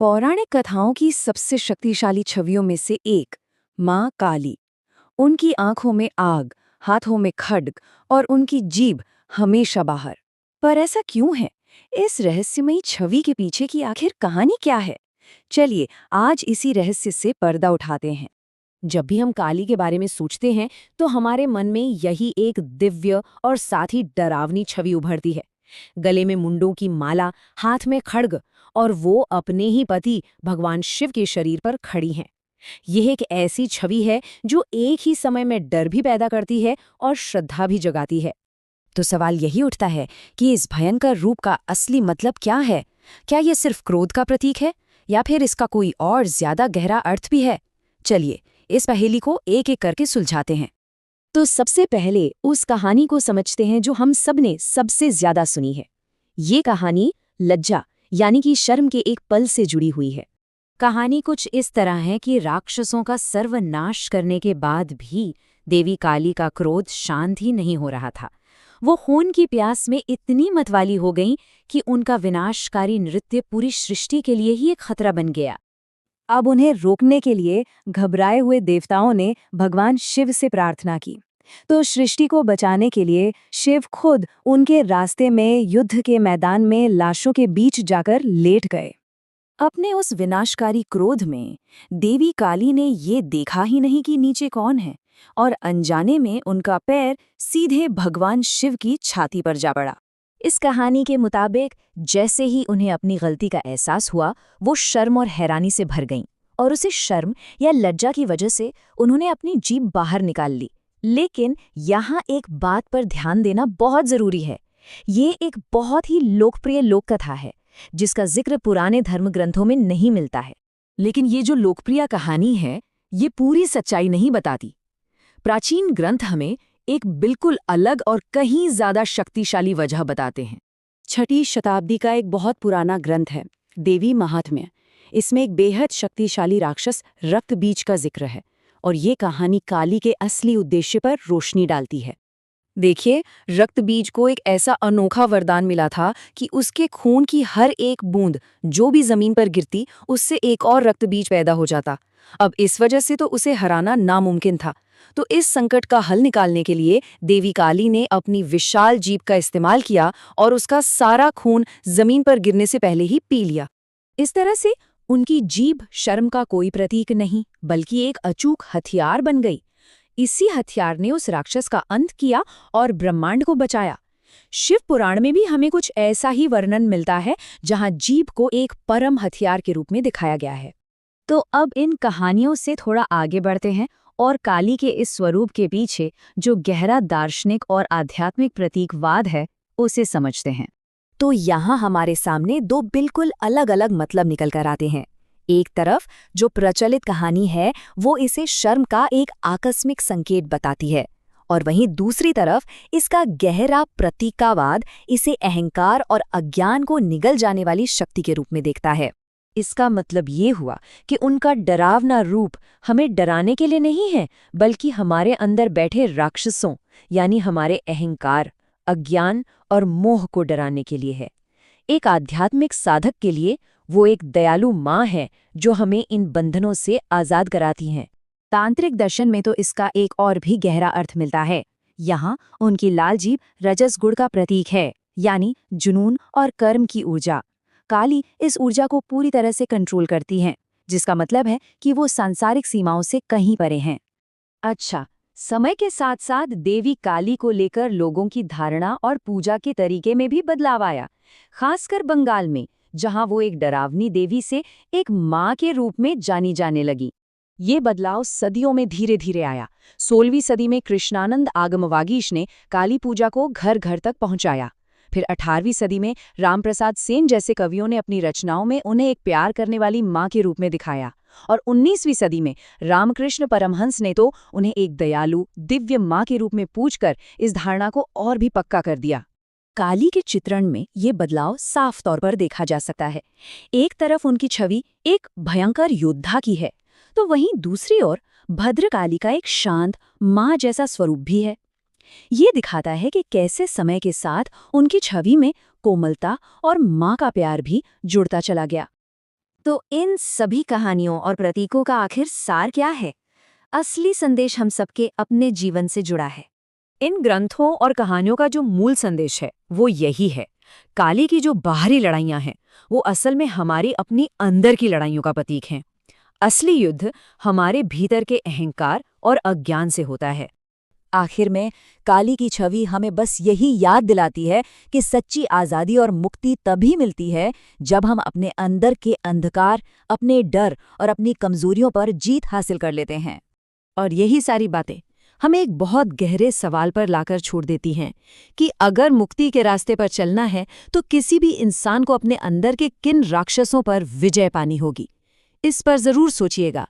पौराणिक कथाओं की सबसे शक्तिशाली छवियों में से एक माँ काली। उनकी आंखों में आग, हाथों में खड्ग और उनकी जीभ हमेशा बाहर। पर ऐसा क्यों है? इस रहस्यमयी छवि के पीछे की आखिर कहानी क्या है? चलिए आज इसी रहस्य से पर्दा उठाते हैं। जब भी हम काली के बारे में सोचते हैं तो हमारे मन में यही एक दिव्य और साथ ही डरावनी छवि उभरती है। गले में मुंडों की माला, हाथ में खड्ग, और वो अपने ही पति भगवान शिव के शरीर पर खड़ी हैं। यह एक ऐसी छवि है जो एक ही समय में डर भी पैदा करती है और श्रद्धा भी जगाती है। तो सवाल यही उठता है कि इस भयंकर रूप का असली मतलब क्या है? क्या ये सिर्फ क्रोध का प्रतीक है या फिर इसका कोई और ज्यादा गहरा अर्थ भी है? चलिए इस पहेली को एक एक करके सुलझाते हैं। तो सबसे पहले उस कहानी को समझते हैं जो हम सबने सबसे ज्यादा सुनी है। ये कहानी लज्जा यानी कि शर्म के एक पल से जुड़ी हुई है। कहानी कुछ इस तरह है कि राक्षसों का सर्वनाश करने के बाद भी देवी काली का क्रोध शांत ही नहीं हो रहा था। वो खून की प्यास में इतनी मतवाली हो गईं कि उनका विनाशकारी नृत्य पूरी सृष्टि के लिए ही एक खतरा बन गया। अब उन्हें रोकने के लिए घबराए हुए देवताओं ने भगवान शिव से प्रार्थना की। तो सृष्टि को बचाने के लिए शिव खुद उनके रास्ते में युद्ध के मैदान में लाशों के बीच जाकर लेट गए। अपने उस विनाशकारी क्रोध में देवी काली ने ये देखा ही नहीं कि नीचे कौन है, और अनजाने में उनका पैर सीधे भगवान शिव की छाती पर जा पड़ा। इस कहानी के मुताबिक जैसे ही उन्हें अपनी गलती का एहसास हुआ, वो शर्म और हैरानी से भर गईं, और उसे शर्म या लज्जा की वजह से उन्होंने अपनी जीभ बाहर निकाल ली। लेकिन यहाँ एक बात पर ध्यान देना बहुत जरूरी है। ये एक बहुत ही लोकप्रिय लोक कथा है जिसका जिक्र पुराने धर्म ग्रंथों में नहीं मिलता है। लेकिन ये जो लोकप्रिय कहानी है, ये पूरी सच्चाई नहीं बताती। प्राचीन ग्रंथ हमें एक बिल्कुल अलग और कहीं ज्यादा शक्तिशाली वजह बताते हैं। 6वीं शताब्दी का एक बहुत पुराना ग्रंथ है, देवी महात्म्य। इसमें एक बेहद शक्तिशाली राक्षस रक्तबीज का जिक्र है, और ये कहानी काली के असली उद्देश्य पर रोशनी डालती है। देखिए, रक्तबीज को एक ऐसा अनोखा वरदान मिला था कि उसके खून की हर एक बूंद जो भी जमीन पर गिरती, उससे एक और रक्तबीज पैदा हो जाता। अब इस वजह से तो उसे हराना नामुमकिन था। तो इस संकट का हल निकालने के लिए देवी काली ने अपनी विशाल जीभ का इस्तेमाल किया और उसका सारा खून जमीन पर गिरने से पहले ही पी लिया। इस तरह से उनकी जीभ शर्म का कोई प्रतीक नहीं, बल्कि एक अचूक हथियार बन गई। इसी हथियार ने उस राक्षस का अंत किया और ब्रह्मांड को बचाया। शिव पुराण में भी हमें कुछ ऐसा ही वर्णन मिलता है, जहां जीभ को एक परम हथियार के रूप में दिखाया गया है। तो अब इन कहानियों से थोड़ा आगे बढ़ते हैं और काली के इस स्वरूप के पीछे जो गहरा दार्शनिक और आध्यात्मिक प्रतीकवाद है, उसे समझते हैं। तो यहाँ हमारे सामने दो बिल्कुल अलग-अलग मतलब निकल कर आते हैं। एक तरफ जो प्रचलित कहानी है, वो इसे शर्म का एक आकस्मिक संकेत बताती है, और वहीं दूसरी तरफ इसका गहरा प्रतीकावाद इसे अहंकार और अज्ञान को निगल जाने वाली शक्ति के रूप में देखता है। इसका मतलब ये हुआ कि उनका डरावना रूप हमें डराने के लिए नहीं है, बल्कि हमारे अंदर बैठे राक्षसों यानी हमारे अहंकार, अज्ञान और मोह को डराने के लिए है। एक आध्यात्मिक साधक के लिए वो एक दयालु माँ है जो हमें इन बंधनों से आजाद कराती हैं। तांत्रिक दर्शन में तो इसका एक और भी गहरा अर्थ मिलता है। यहाँ उनकी लाल जीभ रजस गुण का प्रतीक है, यानी जुनून और कर्म की ऊर्जा। काली इस ऊर्जा को पूरी तरह से कंट्रोल करती हैं, जिसका मतलब है कि वो सांसारिक सीमाओं से कहीं परे हैं। अच्छा, समय के साथ साथ देवी काली को लेकर लोगों की धारणा और पूजा के तरीके में भी बदलाव आया, खासकर बंगाल में, जहां वो एक डरावनी देवी से एक माँ के रूप में जानी जाने लगी। ये बदलाव सदियों में धीरे धीरे आया। 16वीं सदी में कृष्णानंद आगमवागीश ने काली पूजा को घर घर तक पहुंचाया। फिर 18वीं सदी में रामप्रसाद सेन जैसे कवियों ने अपनी रचनाओं में उन्हें एक प्यार करने वाली माँ के रूप में दिखाया, और 19वीं सदी में रामकृष्ण परमहंस ने तो उन्हें एक दयालु दिव्य माँ के रूप में पूजकर इस धारणा को और भी पक्का कर दिया। काली के चित्रण में ये बदलाव साफ तौर पर देखा जा सकता है। एक तरफ उनकी छवि एक भयंकर योद्धा की है, तो वहीं दूसरी ओर भद्रकाली का एक शांत माँ जैसा स्वरूप भी है। ये दिखाता है कि कैसे समय के साथ उनकी छवि में कोमलता और माँ का प्यार भी जुड़ता चला गया। तो इन सभी कहानियों और प्रतीकों का आखिर सार क्या है? असली संदेश हम सबके अपने जीवन से जुड़ा है। इन ग्रंथों और कहानियों का जो मूल संदेश है वो यही है। काली की जो बाहरी लड़ाइयां हैं वो असल में हमारी अपनी अंदर की लड़ाइयों का प्रतीक हैं। असली युद्ध हमारे भीतर के अहंकार और अज्ञान से होता है। आखिर में काली की छवि हमें बस यही याद दिलाती है कि सच्ची आज़ादी और मुक्ति तभी मिलती है जब हम अपने अंदर के अंधकार, अपने डर और अपनी कमजोरियों पर जीत हासिल कर लेते हैं। और यही सारी बातें हमें एक बहुत गहरे सवाल पर लाकर छोड़ देती हैं कि अगर मुक्ति के रास्ते पर चलना है तो किसी भी इंसान को अपने अंदर के किन राक्षसों पर विजय पानी होगी। इस पर जरूर सोचिएगा।